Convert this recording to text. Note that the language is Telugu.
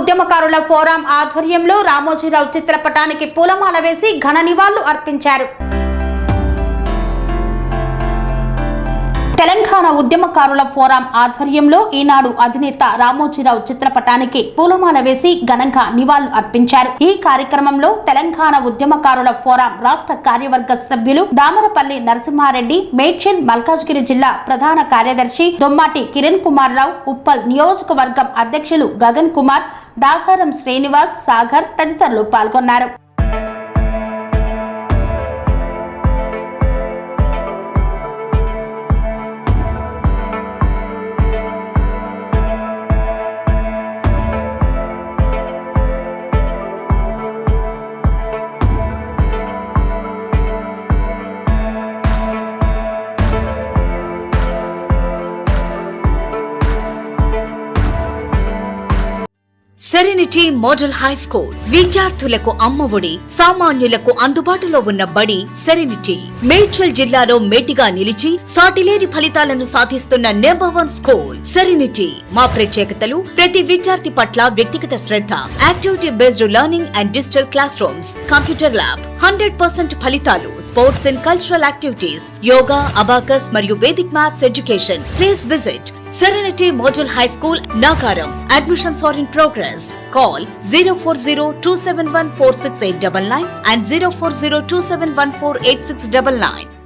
ఉద్యమకారుల ఫోరం ఆధ్వర్యంలో రామోజీరావు చిత్రపటానికి పూలమాల వేసి ఘన నివాళులు అర్పించారు. తెలంగాణ ఉద్యమకారుల ఫోరం ఆధ్వర్యంలో ఈనాడు అధినేత రామోజీరావు చిత్రపటానికి పూలమాల వేసి ఘనంగా నివాళులు అర్పించారు. ఈ కార్యక్రమంలో తెలంగాణ ఉద్యమకారుల ఫోరం రాష్ట్ర కార్యవర్గ సభ్యులు దామరపల్లి నరసింహారెడ్డి, మేడ్చల్ మల్కాజ్గిరి జిల్లా ప్రధాన కార్యదర్శి దొమ్మాటి కిరణ్ కుమార్ రావు, ఉప్పల్ నియోజకవర్గం అధ్యక్షులు గగన్ కుమార్, దాసారం శ్రీనివాస్, సాగర్ తదితరులు పాల్గొన్నారు. సెరెనిటీ మోడల్ హై స్కూల్ విద్యార్థులకు అమ్మఒడి, సామాన్యులకు అందుబాటులో ఉన్న బడి సెరెనిటీ. మేడ్చల్ జిల్లాలో మేటిగా నిలిచి సాటిలేని ఫలితాలను సాధిస్తున్న #1 స్కూల్ సెరెనిటీ. మా ప్రత్యేకతలు ప్రతి విద్యార్థి పట్ల వ్యక్తిగత శ్రద్ధ, activity based learning and digital classrooms, computer lab, 100% ఫలితాలు, sports and cultural activities, yoga, abacus మరియు Vedic maths education. Please visit Serenity Model High School, Nagaram. Admissions are in progress. Call 040-271-46899 and 040-271-48699.